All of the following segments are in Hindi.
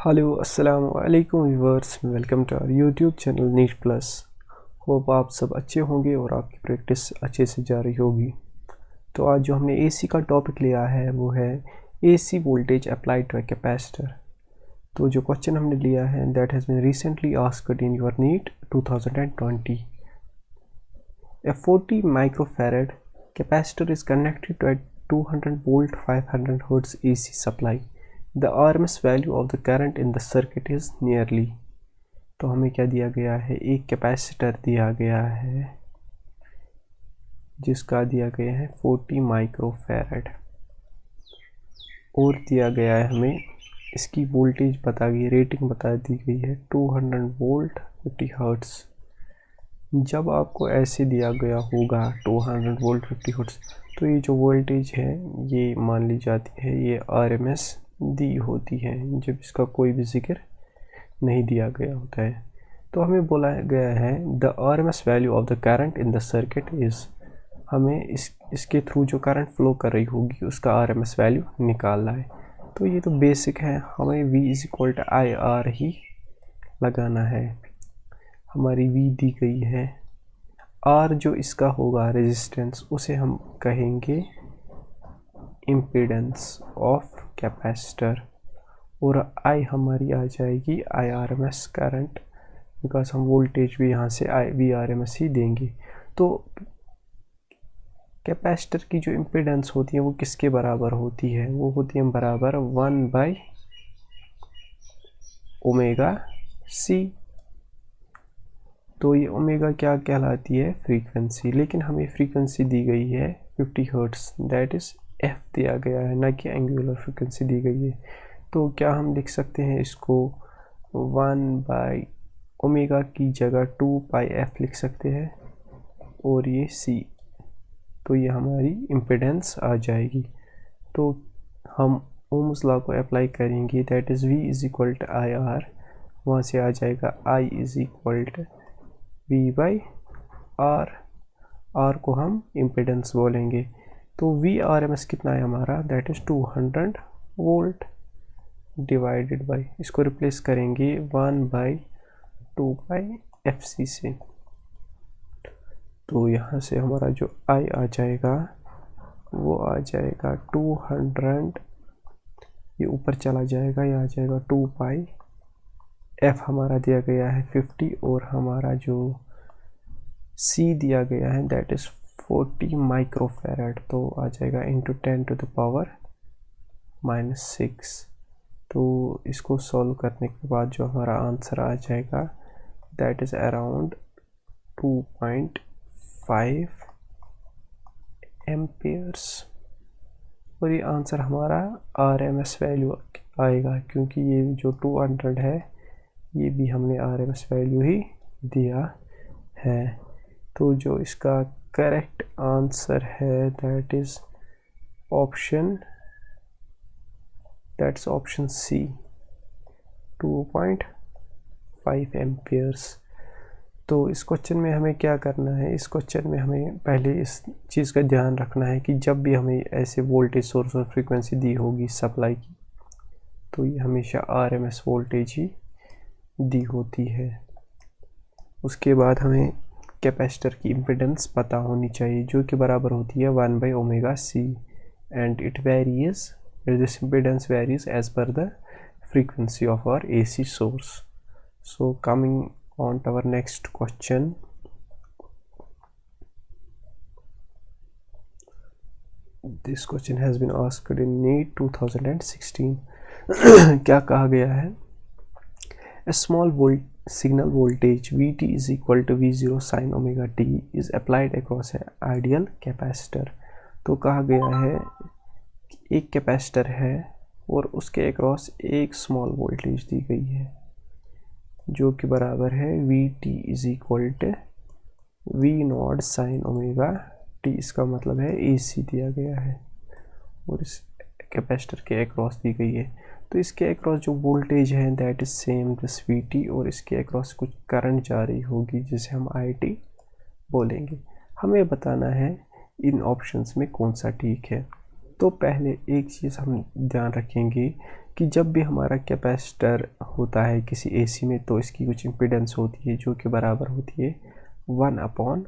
हेलो अस्सलाम वालेकुम viewers, welcome to our YouTube channel NEET plus. Hope आप सब अच्छे होंगे और आपकी प्रैक्टिस अच्छे से जारी होगी। तो आज जो हमने एसी का टॉपिक लिया है वो है AC voltage applied to a capacitor. तो जो क्वेश्चन हमने लिया है that has been recently asked in your NEET 2020। A 40 microfarad capacitor is connected to a 200 volt 500 Hz AC supply. The RMS value of the current in the circuit is nearly. तो हमें क्या दिया गया है, एक कैपेसिटर दिया गया है जिसका दिया गया है 40 माइक्रोफैरड और दिया गया है हमें इसकी वोल्टेज बता गई, रेटिंग बता दी गई है 200 वोल्ट 50 हर्ट्ज़। जब आपको ऐसे दिया गया होगा 200 वोल्ट 50 हर्ट्ज़ तो ये जो वोल्टेज है ये मान ली जाती है ये आरएमएस दी होती है जब इसका कोई भी जिक्र नहीं दिया गया होता है। तो हमें बोला गया है the RMS value of the current in the circuit is, हमें इसके थ्रू जो करंट फ्लो कर रही होगी उसका आरएमएस वैल्यू निकालना है। तो ये तो बेसिक है, हमें V is equal to I R ही लगाना है। हमारी V दी गई है, R जो इसका होगा रेजिस्टेंस उसे हम कहेंगे इम्पीडेंस ऑफ कैपेसिटर और I हमारी आ जाएगी IRMS करंट, बिकॉज हम वोल्टेज भी यहाँ से VRMS ही देंगे। तो कैपेसिटर की जो इम्पीडेंस होती है वो किसके बराबर होती है, वो होती है बराबर 1/ωc। तो ये ओमेगा क्या कहलाती है, फ्रीक्वेंसी, लेकिन हमें फ्रीक्वेंसी दी गई है 50 हर्ट्ज़, दैट इज़ एफ दिया गया है, ना कि एंगुलर फ्रीक्वेंसी दी गई है। तो क्या हम लिख सकते हैं इसको 1/ओमेगा की जगह 2πf लिख सकते हैं और ये c, तो ये हमारी इम्पीडेंस आ जाएगी। तो हम ओम्स लॉ को अप्लाई करेंगे, that is V is equal to I R, वहाँ से आ जाएगा I is equal to V/R, R को हम इम्पीडेंस बोलेंगे। तो VRMS कितना है हमारा, that is 200 volt divided by, इसको रिप्लेस करेंगे 1/2πfc से। तो यहाँ से हमारा जो I आ जाएगा वो आ जाएगा 200, ये ऊपर चला जाएगा, ये आ जाएगा 2π, F हमारा दिया गया है 50 और हमारा जो C दिया गया है दैट इज़ 40 माइक्रोफैरड, तो आ जाएगा इंटू 10⁻⁻⁶। तो इसको सॉल्व करने के बाद जो हमारा आंसर आ जाएगा दैट इज़ अराउंड 2.5 एम्पियर्स और ये आंसर हमारा आरएमएस वैल्यू आएगा, क्योंकि ये जो 200 है ये भी हमने आरएमएस वैल्यू ही दिया है। तो जो इसका करेक्ट आंसर है that is option C, 2.5 amperes. तो इस क्वेश्चन में हमें क्या करना है, इस क्वेश्चन में हमें पहले इस चीज़ का ध्यान रखना है कि जब भी हमें ऐसे वोल्टेज सोर्स और फ्रीक्वेंसी दी होगी सप्लाई की तो ये हमेशा आरएमएस वोल्टेज ही दी होती है। उसके बाद हमें कैपेसिटर की इम्पीडेंस पता होनी चाहिए जो कि बराबर होती है 1/ωc and it varies, this impedance varies as per the frequency of our AC source. So coming on to our next question. This question has been asked in NEET 2016. क्या कहा गया है, a small signal voltage Vt is equal to V0 sin omega t is applied across an ideal capacitor. तो कहा गया है कि एक कैपेसिटर है और उसके अक्रॉस एक स्मॉल वोल्टेज दी गई है जो कि बराबर है Vt is equal to V0 sine omega t, इसका मतलब है AC दिया गया है और इस कैपेसिटर के अक्रॉस दी गई है। तो इसके अक्रॉस जो वोल्टेज है that is same this Vt और इसके अक्रॉस कुछ करंट जा रही होगी जिसे हम IT बोलेंगे। हमें बताना है इन ऑप्शंस में कौन सा ठीक है। तो पहले एक चीज़ हम ध्यान रखेंगे कि जब भी हमारा कैपेसिटर होता है किसी एसी में तो इसकी कुछ इम्पीडेंस होती है जो कि बराबर होती है 1/ωc।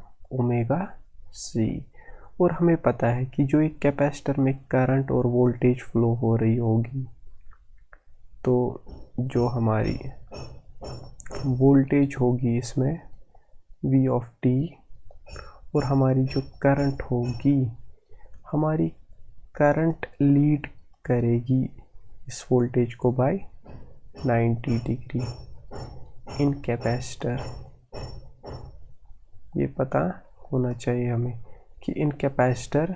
और हमें पता है कि जो एक कैपेसिटर में करंट और वोल्टेज फ्लो हो रही होगी तो जो हमारी वोल्टेज होगी इसमें V ऑफ t और हमारी जो करंट होगी, हमारी करंट लीड करेगी इस वोल्टेज को बाय 90 डिग्री इन कैपेसिटर। ये पता होना चाहिए हमें कि in capacitor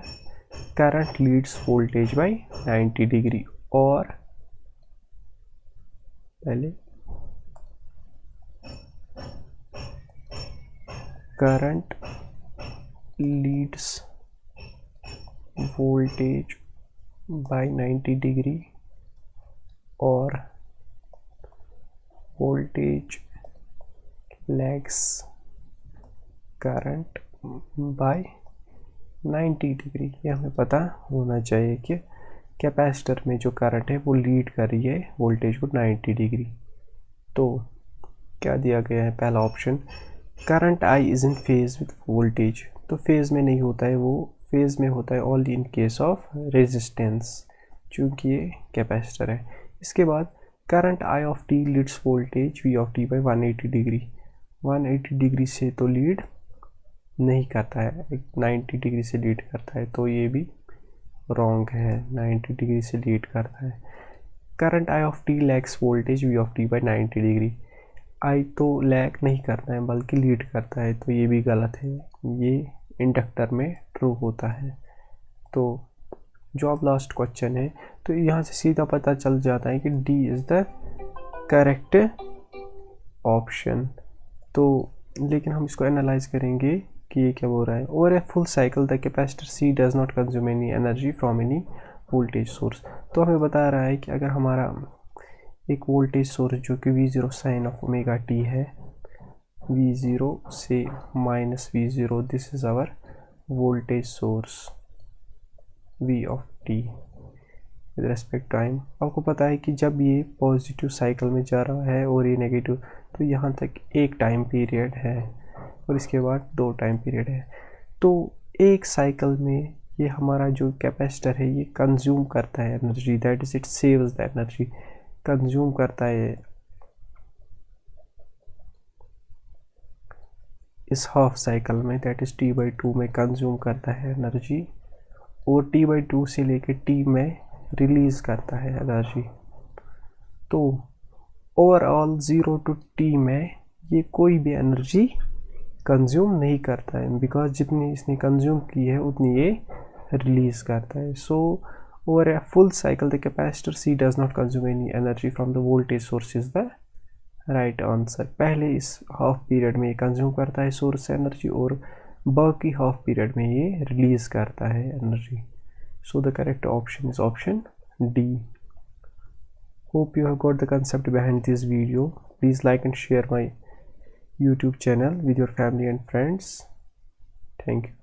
current leads voltage by 90 degree. और पहले current leads voltage by 90 degree और voltage lags current by 90 degree. ये हमें पता होना चाहिए कि कैपेसिटर में जो करंट है वो लीड कर रही है वोल्टेज को 90 डिग्री। तो क्या दिया गया है, पहला option current I is in phase with voltage. तो फेज में नहीं होता है, वो फेज में होता है only in case of resistance, चूँकि ये कैपेसिटर है। इसके बाद current I of t leads voltage V of t by 180 degree. 180 degree से तो लीड नहीं करता है, 90 डिग्री से लीड करता है, तो ये भी रॉन्ग है, 90 डिग्री से लीड करता है। Current I of t lags voltage V of t by 90 degree. I तो लैग नहीं करता है बल्कि लीड करता है, तो ये भी गलत है, ये इंडक्टर में ट्रू होता है। तो जो अब लास्ट क्वेश्चन है, तो यहाँ से सीधा पता चल जाता है कि D is the correct option. तो लेकिन हम इसको एनालाइज करेंगे कि ये क्या बोल रहा है। Over a full cycle the capacitor C does not consume any energy from any voltage source. तो हमें बता रहा है कि अगर हमारा एक वोल्टेज सोर्स जो कि V0 sign of omega t है, V0 से minus V0, this is our voltage source V of t with respect time. आपको पता है कि जब ये पॉजिटिव साइकिल में जा रहा है और ये नेगेटिव, तो यहाँ तक एक टाइम पीरियड है और इसके बाद 2 टाइम पीरियड है। तो एक साइकिल में ये हमारा जो कैपेसिटर है ये कंज्यूम करता है energy, that is it saves the energy, consume करता है इस हाफ साइकिल में, दैट इज t/2 में कंज्यूम करता है एनर्जी और t/2 से लेके t में रिलीज करता है एनर्जी। तो ओवरऑल 0 to t में ये कोई भी एनर्जी कंज्यूम नहीं करता है, बिकॉज जितनी इसने कंज्यूम की है उतनी ये रिलीज करता है। So over a full cycle the capacitor C does not consume any energy from the voltage source is the right answer. पहले इस हाफ पीरियड में ये कंज्यूम करता है सोर्स एनर्जी और बाकी हाफ पीरियड में ये रिलीज करता है energy. So the correct option is option D. Hope you have got the concept behind this video. Please like and share my YouTube channel with your family and friends. Thank you.